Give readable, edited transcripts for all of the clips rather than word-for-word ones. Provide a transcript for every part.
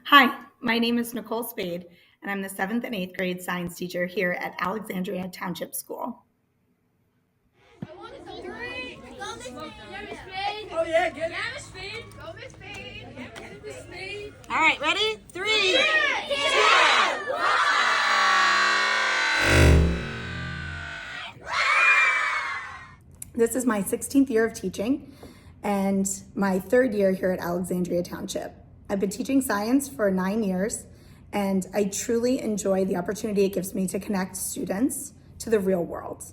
Hi, my name is Nicole Spayd, and I'm the 7th and 8th grade science teacher here at Alexandria Township School. Oh yeah, get it. Spayd. Go Miss Spayd. Miss Spayd. All right, ready? 3, 2, 1. This is my 16th year of teaching and my 3rd year here at Alexandria Township. I've been teaching science for 9 years, and I truly enjoy the opportunity it gives me to connect students to the real world.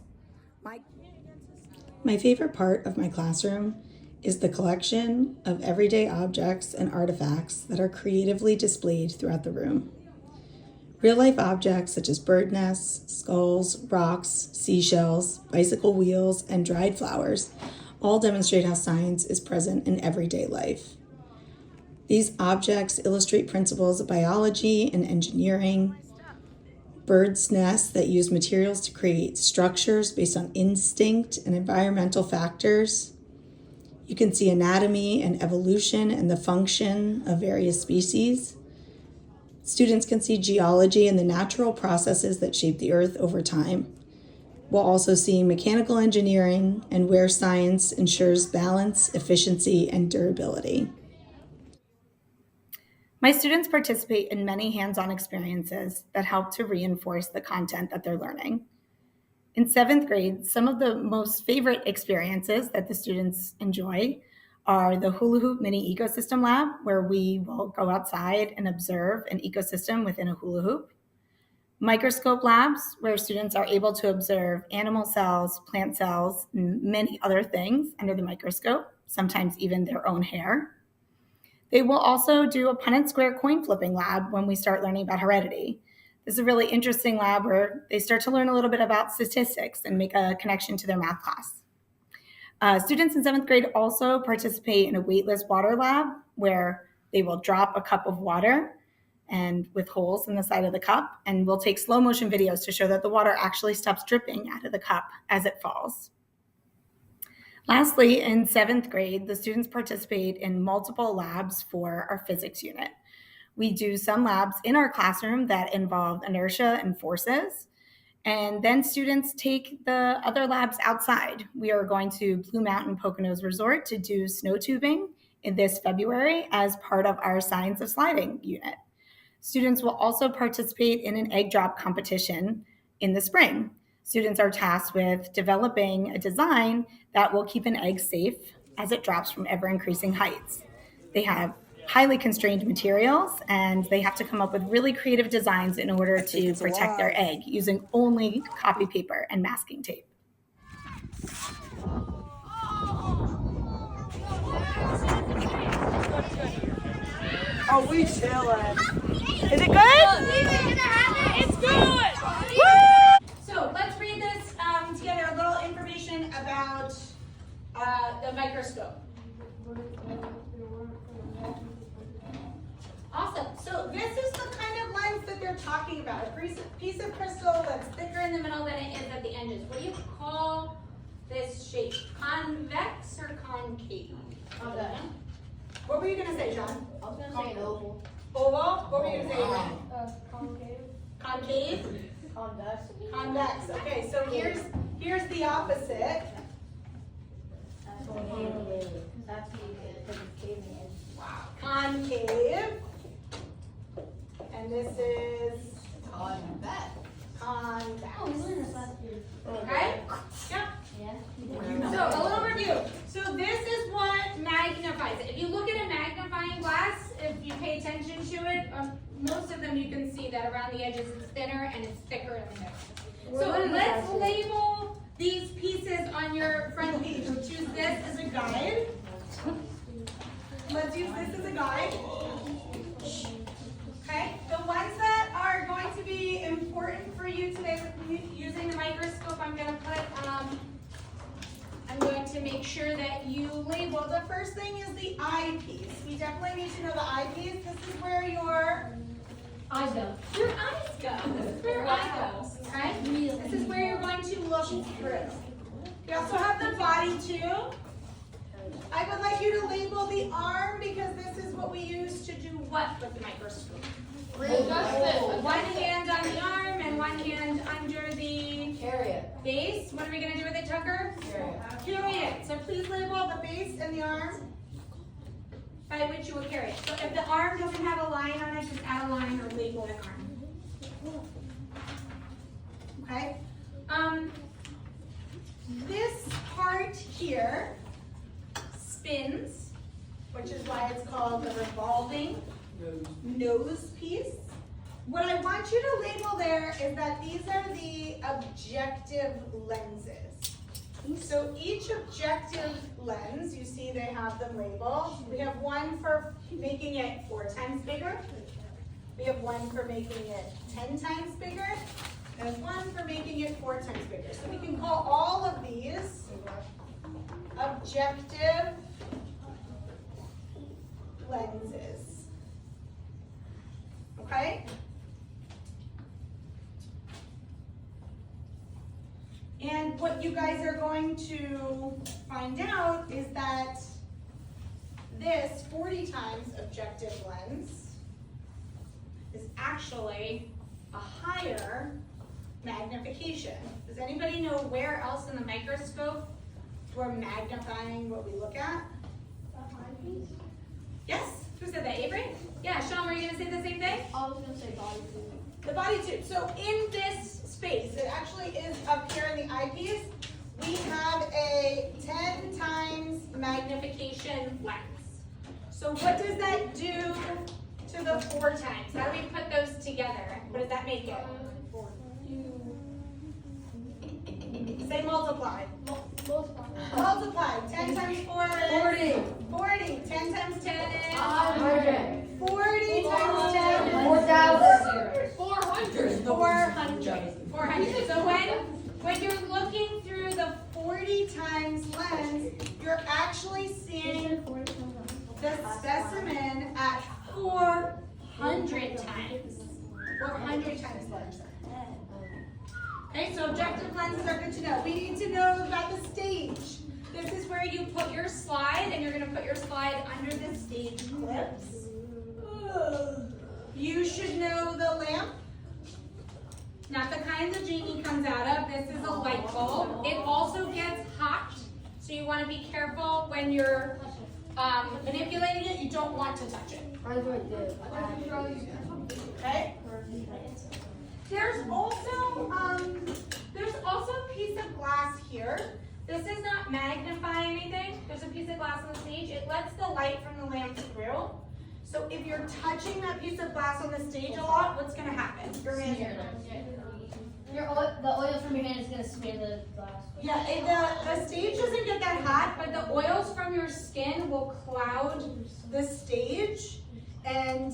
My favorite part of my classroom is the collection of everyday objects and artifacts that are creatively displayed throughout the room. Real-life objects such as bird nests, skulls, rocks, seashells, bicycle wheels, and dried flowers all demonstrate how science is present in everyday life. These objects illustrate principles of biology and engineering, birds' nests that use materials to create structures based on instinct and environmental factors. You can see anatomy and evolution and the function of various species. Students can see geology and the natural processes that shape the earth over time. We'll also see mechanical engineering and where science ensures balance, efficiency, and durability. My students participate in many hands-on experiences that help to reinforce the content that they're learning. In 7th grade, some of the most favorite experiences that the students enjoy are the Hula Hoop Mini Ecosystem Lab, where we will go outside and observe an ecosystem within a hula hoop. Microscope labs, where students are able to observe animal cells, plant cells, and many other things under the microscope, sometimes even their own hair. They will also do a Punnett Square coin flipping lab when we start learning about heredity. This is a really interesting lab where they start to learn a little bit about statistics and make a connection to their math class. Students in 7th grade also participate in a weightless water lab where they will drop a cup of water and with holes in the side of the cup, and we'll take slow motion videos to show that the water actually stops dripping out of the cup as it falls. Lastly, in 7th grade, the students participate in multiple labs for our physics unit. We do some labs in our classroom that involve inertia and forces, and then students take the other labs outside. We are going to Blue Mountain Poconos Resort to do snow tubing in this February as part of our Science of Sliding unit. Students will also participate in an egg drop competition in the spring. Students are tasked with developing a design that will keep an egg safe as it drops from ever-increasing heights. They have highly constrained materials, and they have to come up with really creative designs in order to protect their egg using only copy paper and masking tape. Oh, we chillin'. Is it good? It's good. Woo! So let's read this together. A little information about the microscope. Awesome. So this is the kind of lens that they're talking about. A piece of crystal that's thicker in the middle than it is at the edges. What do you call this shape? Convex or concave? Okay. What were you going to say, John? I was going to say an oval. Oval? What were you going to say, Ryan? Concave. Concave? Convex. Convex. Okay, so here's the opposite. That's concave. That's the cave. Wow. Concave. And this is Convex. convex. Oh, we learned this last year. Okay? Yep. Yeah. So a little review. So this is what magnifies it. If you look at a magnifying glass, if you pay attention to it, most of them you can see that around the edges it's thinner and it's thicker in the middle. So let's label these pieces on your front page. We'll choose this as a guide. Let's use this as a guide. Okay, the ones that are going to be important for you today with using the microscope, I'm going to make sure that you label. The first thing is the eyepiece. We definitely need to know the eyepiece. This is where your Eyes go. Your eyes go. This is where your eye goes. Okay? This is where you're going to look through. We also have the body tube. I would like you to label the arm because this is what we use to do what with the microscope? One hand on the arm and one hand under the base. What are we going to do with it, Tucker? Carry it. So please label the base and the arm by which you will carry it. So if the arm doesn't have a line on it, just add a line or label an arm. Okay? This part here spins, which is why it's called the revolving nose piece. What I want you to label there is that these are the objective lenses. So each objective lens, you see they have them labeled. We have one for making it 4 times bigger. We have one for making it 10 times bigger. And one for making it 4 times bigger. So we can call all of these objective lenses. Okay? And what you guys are going to find out is that this 40 times objective lens is actually a higher magnification. Does anybody know where else in the microscope we're magnifying what we look at? Yes? Who said that? Avery? Yeah, Sean, were you going to say the same thing? I was going to say body tube. The body tube. So in this space, it actually is up here in the eyepiece, we have a 10 times magnification lens. So what does that do to the 4 times? How do we put those together? What does that make it? Say multiply. Multiply. 10 times 4 is 40. 10 times 10 is 100. 40 times 10 is 4,000. 400. 400. So when you're looking through the 40 times lens, you're actually seeing the specimen at 400 times. 400 times lens. Okay, so objective lenses are good to know. We need to know about the stage. This is where you put your slide, and you're going to put your slide under the stage clips. You should know the lamp. Not the kind the genie comes out of. This is a light bulb. It also gets hot, so you want to be careful when you're manipulating it. You don't want to touch it. Okay? There's also a piece of glass here. This does not magnify anything. There's a piece of glass on the stage. It lets the light from the lamp through. So if you're touching that piece of glass on the stage a lot, what's going to happen? Your hands are The oil from your hand is going to smear the glass. Yeah, the stage doesn't get that hot, but the oils from your skin will cloud the stage and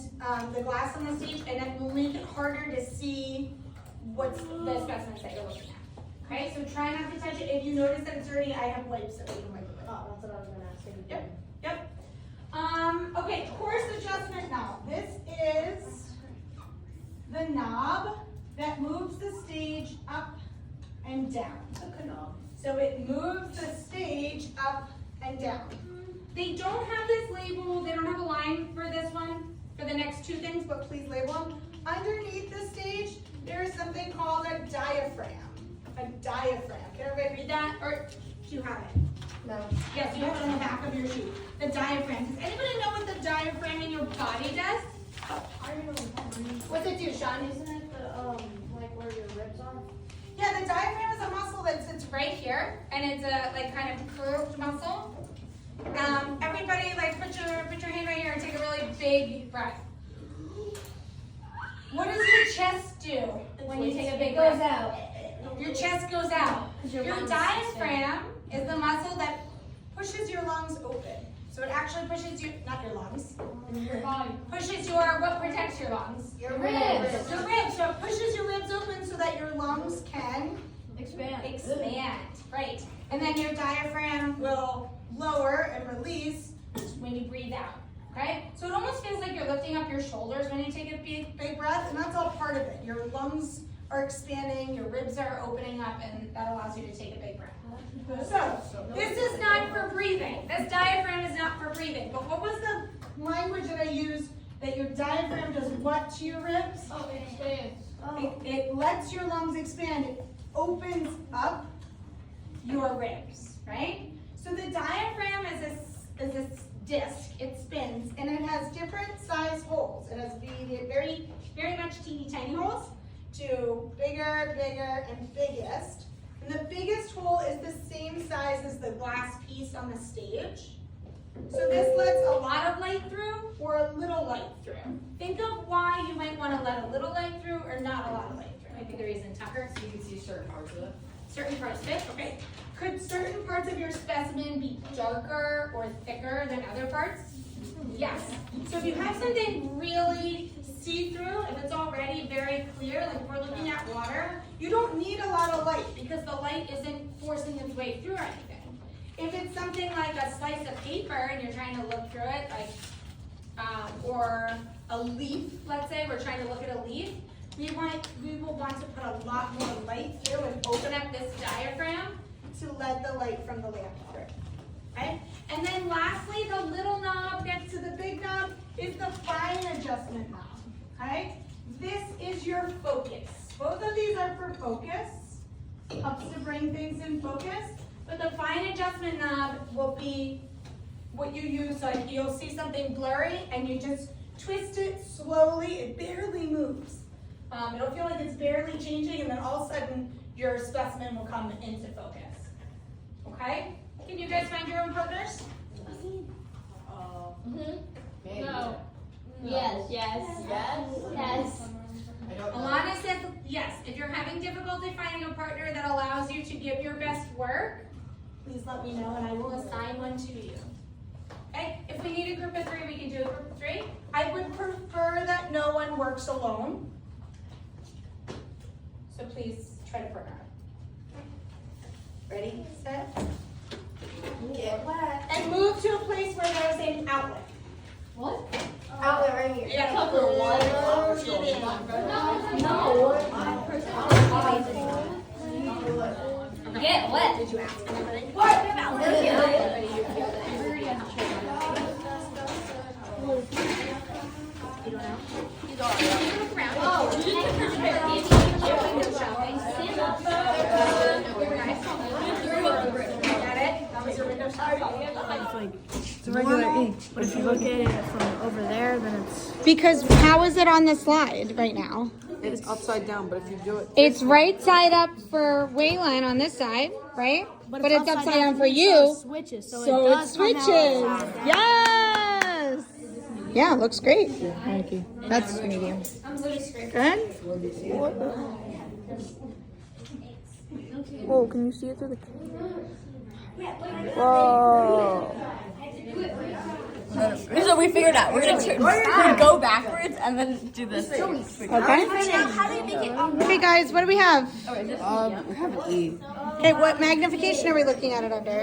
the glass on the stage, and it will make it harder to see what's the specimens that you're looking at. Okay, so try not to touch it. If you notice that it's dirty, I have wipes that we can wipe it with. Oh, that's what I was going to ask. Yep. Okay, course adjustment knob. This is the knob that moves the stage up and down. So it moves the stage up and down. They don't have this label, they don't have a line for this one, for the next 2 things, but please label them. Underneath the stage, there is something called a diaphragm. A diaphragm. Can everybody read that? Or do you have it? No. Yes, you have it on the back of your sheet. The diaphragm. Does anybody know what the diaphragm in your body does? I don't know. What's it do, Sean? Isn't it the, like where your ribs are? Yeah, the diaphragm is a muscle that sits right here, and it's a like kind of curved muscle. Everybody, like put your hand right here and take a really big breath. What does your chest do when you take a big breath? It goes out. Your chest goes out. Your Your lungs diaphragm is the muscle that pushes your lungs open. So it actually pushes you, not your lungs, Your body. pushes your, what protects your lungs? Your ribs. Your ribs. So it pushes your ribs open so that your lungs can Expand. Right. And then your diaphragm will lower and release when you breathe out. Okay? So it almost feels like you're lifting up your shoulders when you take a big breath, and that's all part of it. Your lungs are expanding, your ribs are opening up, and that allows you to take a big breath. So, this is not for breathing. This diaphragm is not for breathing. But what was the language that I used that your diaphragm does what to your ribs? Oh, it expands. It lets your lungs expand. It opens up your ribs, right? So the diaphragm is this disc. It spins, and it has different size holes. It has very, very much teeny tiny holes to bigger, bigger, and biggest. And the biggest hole is the same size as the glass piece on the stage. So this lets a lot of light through or a little light through. Think of why you might want to let a little light through or not a lot of light through. Maybe the reason, Tucker, so you can see certain parts of it. Certain parts of it, okay. Could certain parts of your specimen be darker or thicker than other parts? Yes. So if you have something really see-through, if it's already very clear, like if we're looking at water, you don't need a lot of light because the light isn't forcing its way through anything. If it's something like a slice of paper and you're trying to look through it, like, or a leaf, let's say, we're trying to look at a leaf, we will want to put a lot more light through and open up this diaphragm to let the light from the lamp through, okay? And then lastly, the little knob next to the big knob is the fine adjustment knob, okay? This is your focus. Both of these are for focus, helps to bring things in focus, but the fine adjustment knob will be what you use, like you'll see something blurry and you just twist it slowly, it barely moves. It'll feel like it's barely changing and then all of a sudden your specimen will come into focus. Okay? Can you guys find your own partners? No. Yes, yes, yes, yes. Alana says yes. If you're having difficulty finding a partner that allows you to give your best work, please let me know and I will assign one to you. Okay? If we need a group of 3, we can do a group of 3. I would prefer that no one works alone. So please try to partner up. Ready, set, get wet. And move to a place where there's an outlet. What? Outlet right here. You gotta cover one. No. Get wet. Did you ask anybody? What? You don't know? It's a regular E, but if you look at it from over there, then Because how is it on the slide right now? it's upside down. But if you do it, It's right side up for Wayline on this side, right? But it's upside down for you. switches, So it it does come out switches. upside down. Yes. Yeah, looks great. Thank you. That's medium. Good. Whoa, can you see it through the? Whoa. So we figured out we're gonna go backwards and then do this. Okay. How do you make it? Okay, guys, what do we have? We have an E. Okay, what magnification are we looking at it under?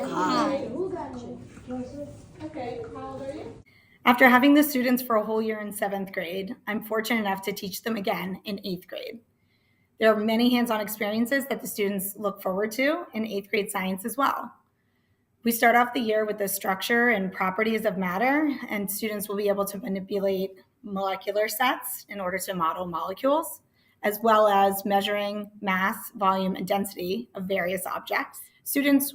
Okay, how old are you? After having the students for a whole year in 7th grade, I'm fortunate enough to teach them again in 8th grade. There are many hands-on experiences that the students look forward to in 8th grade science as well. We start off the year with the structure and properties of matter, and students will be able to manipulate molecular sets in order to model molecules, as well as measuring mass, volume, and density of various objects. Students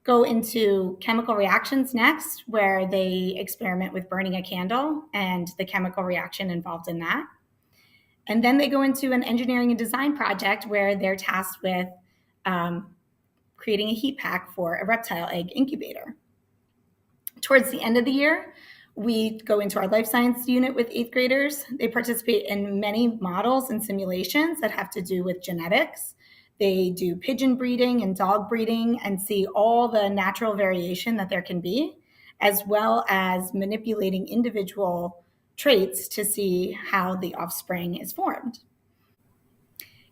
go into chemical reactions next, where they experiment with burning a candle and the chemical reaction involved in that. And then they go into an engineering and design project where they're tasked with creating a heat pack for a reptile egg incubator. Towards the end of the year, we go into our life science unit with 8th graders. They participate in many models and simulations that have to do with genetics. They do pigeon breeding and dog breeding and see all the natural variation that there can be, as well as manipulating individual traits to see how the offspring is formed.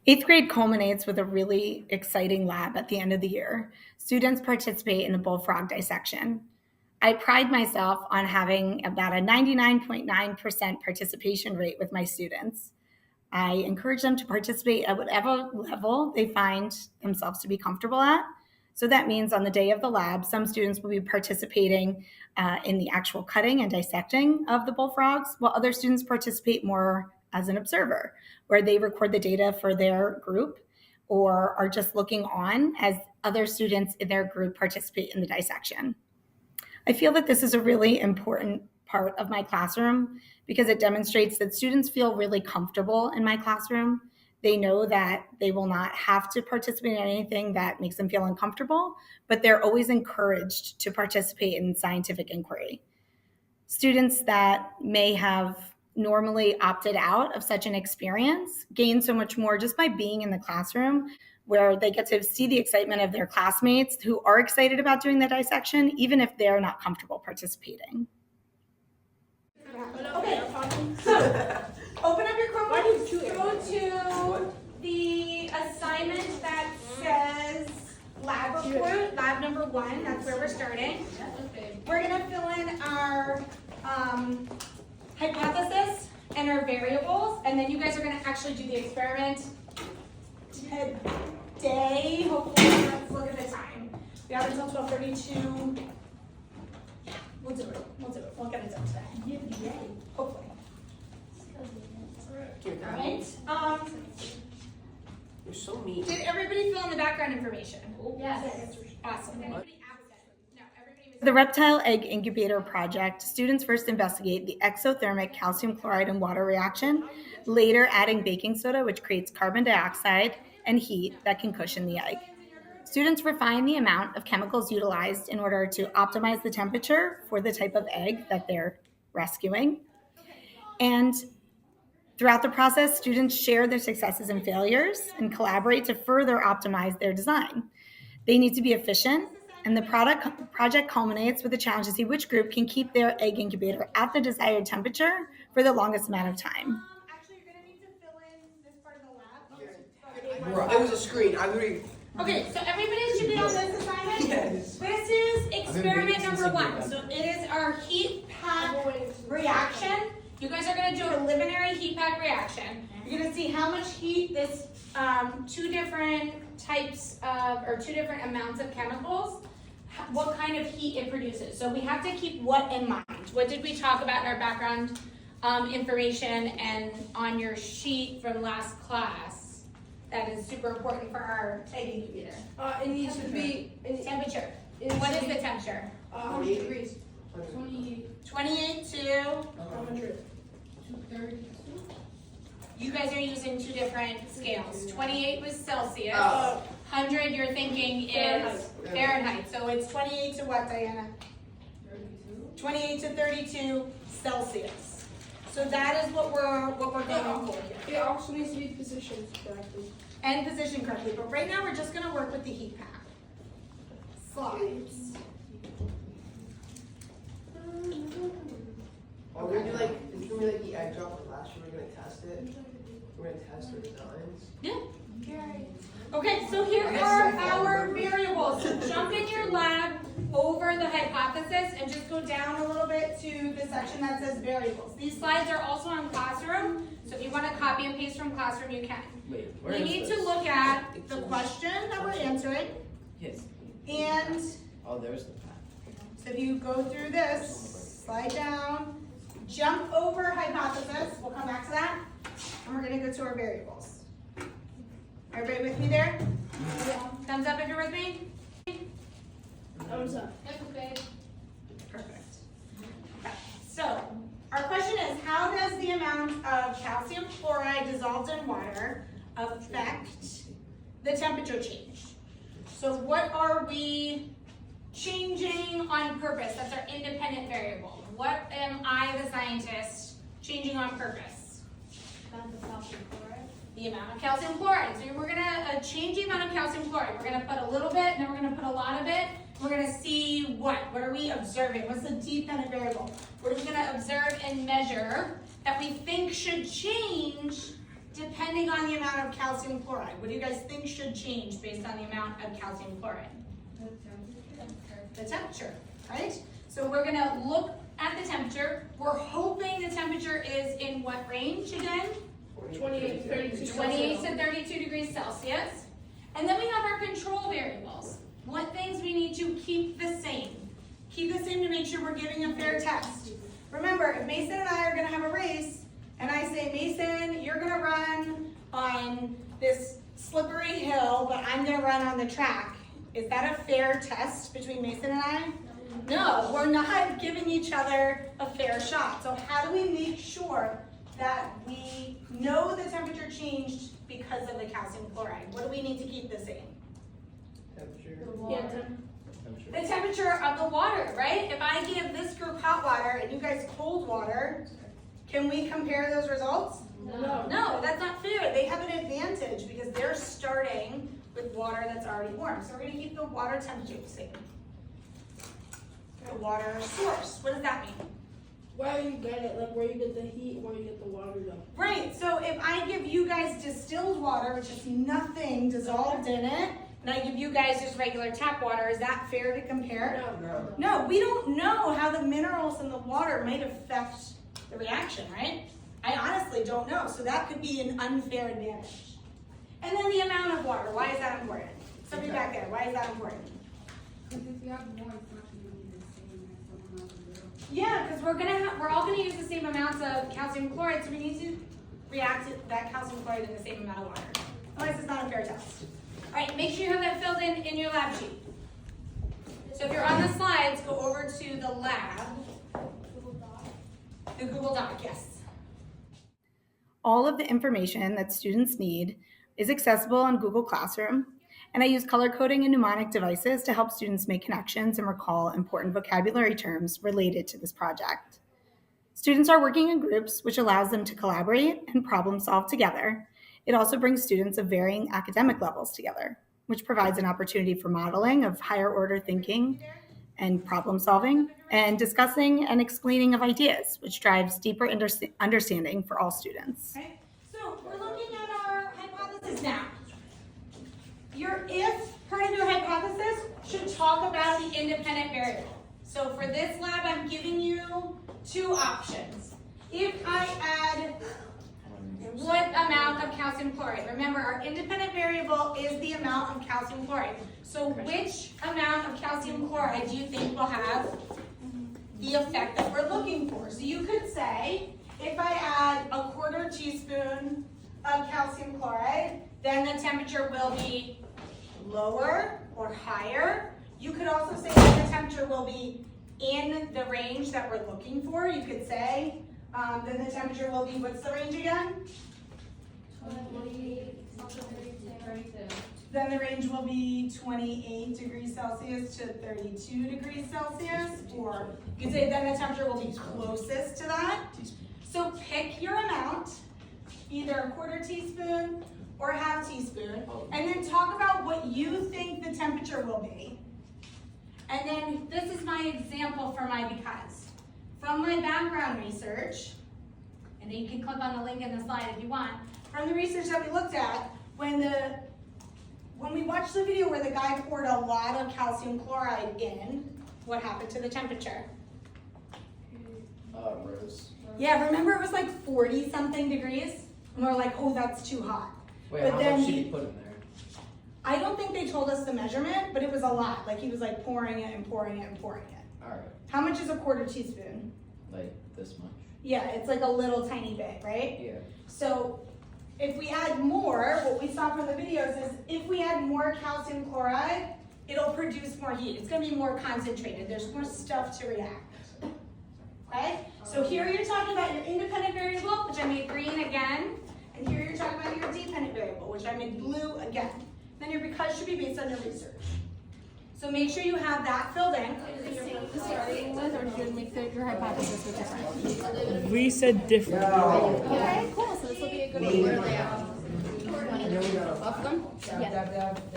8th grade culminates with a really exciting lab at the end of the year. Students participate in a bullfrog dissection. I pride myself on having about a 99.9% participation rate with my students. I encourage them to participate at whatever level they find themselves to be comfortable at. So that means on the day of the lab, some students will be participating in the actual cutting and dissecting of the bullfrogs, while other students participate more as an observer, where they record the data for their group or are just looking on as other students in their group participate in the dissection. I feel that this is a really important part of my classroom because it demonstrates that students feel really comfortable in my classroom. They know that they will not have to participate in anything that makes them feel uncomfortable, but they're always encouraged to participate in scientific inquiry. Students that may have normally opted out of such an experience gain so much more just by being in the classroom, where they get to see the excitement of their classmates who are excited about doing the dissection, even if they're not comfortable participating. Okay, so open up your Chromebook, go to the assignment that says lab report, lab number 1, that's where we're starting. We're gonna fill in our hypothesis and our variables, and then you guys are gonna actually do the experiment today. Hopefully, let's look at the time. We have until 12:32. We'll do it. We'll get it done today. Hopefully. All right. You're so mean. Did everybody fill in the background information? Yes. Awesome. The Reptile Egg Incubator Project, students first investigate the exothermic calcium chloride and water reaction, later adding baking soda, which creates carbon dioxide and heat that can cushion the egg. Students refine the amount of chemicals utilized in order to optimize the temperature for the type of egg that they're rescuing. And throughout the process, students share their successes and failures and collaborate to further optimize their design. They need to be efficient, and the project culminates with a challenge to see which group can keep their egg incubator at the desired temperature for the longest amount of time. Actually, you're gonna need to fill in this part of the lab. It was a screen. I'm reading. Okay, so everybody should be on this assignment. Yes. This is experiment number 1. So it is our heat pack reaction. You guys are gonna do a preliminary heat pack reaction. You're gonna see how much heat this 2 different types of, or 2 different amounts of chemicals, what kind of heat it produces. So we have to keep what in mind? What did we talk about in our background information and on your sheet from last class? That is super important for our egg incubator. It needs to be Temperature. What is the temperature? 100 degrees. 28 to 100. You guys are using 2 different scales. 28 was Celsius. 100 you're thinking is Fahrenheit. So it's 28 to what, Diana? 28 to 32 Celsius. So that is what we're going for here. It also needs to be positioned correctly. And positioned correctly. But right now we're just gonna work with the heat pack. Slides. Oh, we're gonna do like, it's gonna be like the egg drop from last year. We're gonna test it. We're gonna test our designs. Yeah. Okay, so here are our variables. So jump in your lab over the hypothesis and just go down a little bit to the section that says variables. These slides are also on Classroom, so if you want to copy and paste from Classroom, you can. Wait, where We is need this? to look at the question that we're answering, Yes. and Oh, there's the path. so if you go through this, slide down, jump over hypothesis, we'll come back to that, and we're gonna go to our variables. Everybody with me there? Thumbs up if you're with me? Thumbs up. Perfect. So, our question is, how does the amount of calcium chloride dissolved in water affect the temperature change? So what are we changing on purpose? That's our independent variable. What am I, the scientist, changing on purpose? The amount of calcium chloride. So we're gonna change the amount of calcium chloride. We're gonna put a little bit, and then we're gonna put a lot of it. We're gonna see what? What are we observing? What's the dependent variable? We're just gonna observe and measure that we think should change depending on the amount of calcium chloride. What do you guys think should change based on the amount of calcium chloride? The temperature, right? So we're gonna look at the temperature. We're hoping the temperature is in what range again? 28 to 32. 28 to 32 degrees Celsius. And then we have our control variables. What things we need to keep the same. Keep the same to make sure we're giving a fair test. Remember, if Mason and I are gonna have a race, and I say, Mason, you're gonna run on this slippery hill, but I'm gonna run on the track. Is that a fair test between Mason and I? No, we're not giving each other a fair shot. So how do we make sure that we know the temperature changed because of the calcium chloride? What do we need to keep the same? Temperature. The temperature of the water, right? If I give this group hot water and you guys cold water, can we compare those results? No, that's not fair. They have an advantage because they're starting with water that's already warm. So we're gonna keep the water temperature the same. The water source, what does that mean? Where you get it, like where you get the heat, where you get the water though. Right, so if I give you guys distilled water, which is nothing dissolved in it, and I give you guys just regular tap water, is that fair to compare? No, we don't know how the minerals in the water might affect the reaction, right? I honestly don't know, so that could be an unfair advantage. And then the amount of water, why is that important? Somebody back there, why is that important? Because if you have more, it's not going to be the same as someone else will. Yeah, because we're all gonna use the same amounts of calcium chloride, so we need to react to that calcium chloride in the same amount of water. Otherwise, it's not a fair test. All right, make sure you have that filled in your lab sheet. So if you're on the slides, go over to the lab. The Google Doc, yes. All of the information that students need is accessible on Google Classroom, and I use color coding and mnemonic devices to help students make connections and recall important vocabulary terms related to this project. Students are working in groups, which allows them to collaborate and problem solve together. It also brings students of varying academic levels together, which provides an opportunity for modeling of higher order thinking and problem solving, and discussing and explaining of ideas, which drives deeper understanding for all students. Okay, so we're looking at our hypothesis now. Your if part of your hypothesis should talk about the independent variable. So for this lab, I'm giving you two options. If I add what amount of calcium chloride? Remember, our independent variable is the amount of calcium chloride. So which amount of calcium chloride do you think will have the effect that we're looking for? So you could say, if I add a 1/4 teaspoon of calcium chloride, then the temperature will be lower or higher. You could also say that the temperature will be in the range that we're looking for. You could say, then the temperature will be, what's the range again? 32. Then the range will be 28 degrees Celsius to 32 degrees Celsius, or you could say then the temperature will be closest to that. So pick your amount, either a 1/4 teaspoon or a 1/2 teaspoon, and then talk about what you think the temperature will be. And then this is my example for my because. From my background research, and then you can click on the link in the slide if you want, from the research that we looked at, when we watched the video where the guy poured a lot of calcium chloride in, what happened to the temperature? Rose. Yeah, remember it was like 40 something degrees? And we're like, oh, that's too hot. Wait, But how then much did he- he put in there? I don't think they told us the measurement, but it was a lot. Like he was like pouring it and pouring it and pouring it. Alright, How much is a 1/4 teaspoon? like this much? Yeah, it's like a little tiny bit, right? Yeah. So if we add more, what we saw from the videos is if we add more calcium chloride, it'll produce more heat. It's gonna be more concentrated. There's more stuff to react. Okay? So here you're talking about your independent variable, which I made green again. And here you're talking about your dependent variable, which I made blue again. Then your because should be based on your research. So make sure you have that filled in. Starting with, or should we think your hypothesis is different? We said different. Okay, cool. So this will be a good one. Where are they at? Both of them?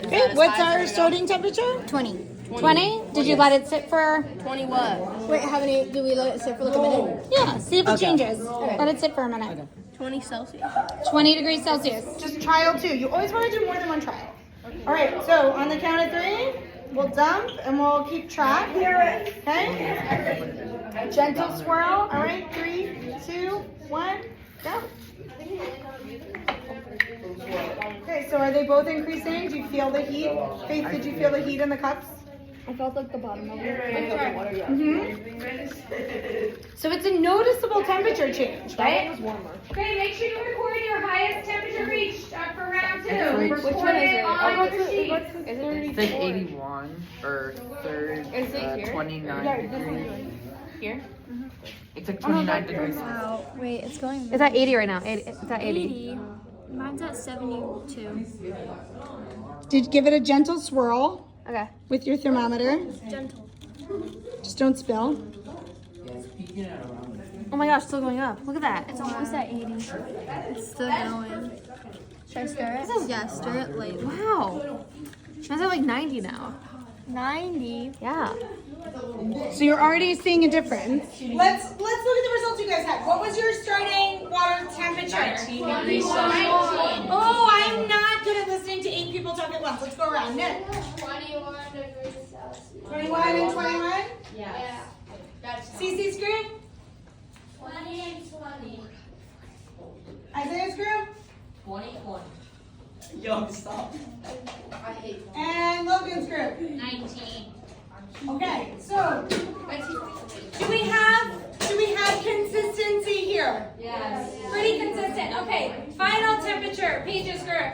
Okay, what's our starting temperature? 20. 20? Did you let it sit for? 20 what? Wait, how many? Do we let it sit for like a minute? Yeah, see if it changes. Let it sit for a minute. 20 Celsius. 20 degrees Celsius. Just trial 2. You always want to do more than one trial. All right, so on the count of 3, we'll dump and we'll keep track. Okay? Gentle swirl. All right, 3, 2, 1, go. are they both increasing? Do you feel the heat? Faith, did you feel the heat in the cups? I felt like the bottom of it. I felt the water. So it's a noticeable temperature change, right? Okay, make sure you record your highest temperature reached for round 2. Which one is it? On your sheet. It says 81 or third, 29 degrees. Here? It's like 29 degrees. Wow. Wait, it's going. It's at 80 right now. It's at 80. 80. Mine's at 72. Did give it a gentle swirl Okay. with your thermometer. Gentle. Just don't spill. Oh my gosh, still going up. Look at that. It's almost at 80. It's still going. Should I stir it? Yeah, stir it late. Wow. Mine's at like 90 now. 90. Yeah. So you're already seeing a difference. Let's look at the results you guys had. What was your starting water temperature? 19 degrees Celsius. Oh, I'm not good at listening to 8 people talk at once. Let's go around. Nick. 21 degrees Celsius. 21 and 21? Yeah. CC's group? 20 and 20. Isaiah's group? 2020. Yo, stop. I hate that. And Logan's group? 19. Okay, so do we have consistency here? Yes. Pretty consistent. Okay, final temperature. Paige's group.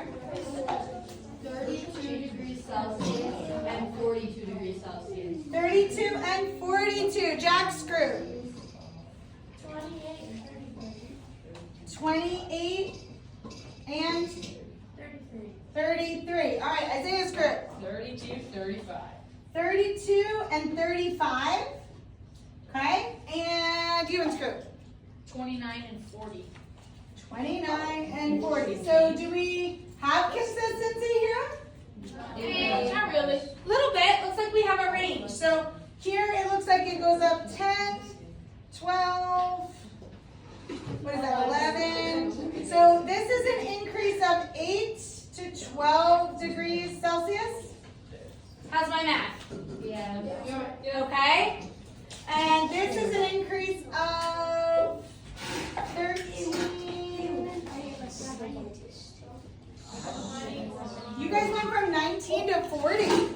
32 degrees Celsius and 42 degrees Celsius. 32 and 42. Jack's group? 28 and 33. All right, Isaiah's group? 32, 35. 32 and 35. Okay, and Ewan's group? 29 and 40. 29 and 40. So do we have consistency here? Not really. A little bit. Looks like we have a range. So here it looks like it goes up 10, 12, what is that, 11. So this is an increase of 8 to 12 degrees Celsius. How's my math? Yeah. Okay. And this is an increase of 13. You guys went from 19 to 40.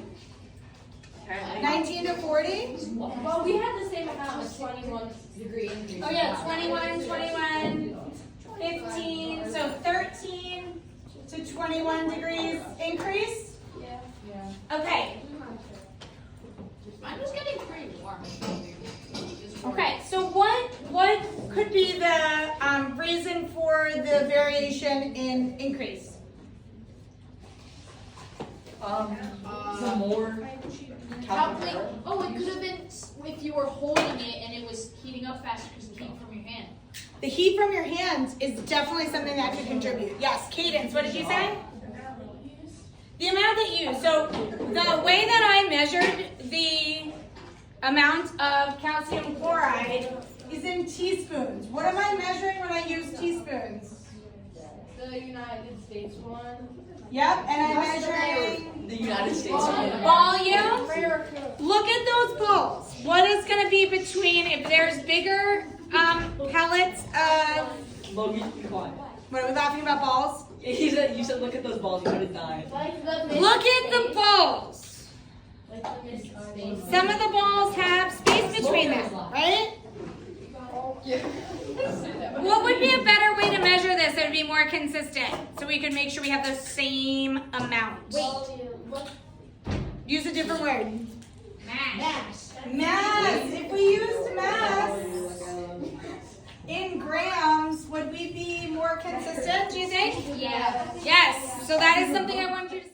19 to 40? Well, we had the same amount of 21 degree increase. Oh yeah, 21, 21, 15, so 13 to 21 degrees increase? Yeah. Okay. Mine was getting pretty warm. Okay, so what could be the reason for the variation in increase? Some more. Oh, it could have been if you were holding it and it was heating up faster because of the heat from your hand. The heat from your hands is definitely something that could contribute. Yes, Cadence, what did you say? The amount that you use. So the way that I measured the amount of calcium chloride is in teaspoons. What am I measuring when I use teaspoons? The United States one. Yep, and I'm measuring The United States. volume. Look at those balls. What is going to be between, if there's bigger pellets of, Logan, be quiet. what are we laughing about balls? He said, you said, look at those balls, you would have died. Like the Look at the balls. Like the Miss Space. Some of the balls have space between them, right? What would be a better way to measure this that would be more consistent so we could make sure we have the same amount? Use a different word. Mass. Mass. If we used mass in grams, would we be more consistent, do you think? Yeah. Yes. So that is something I want you to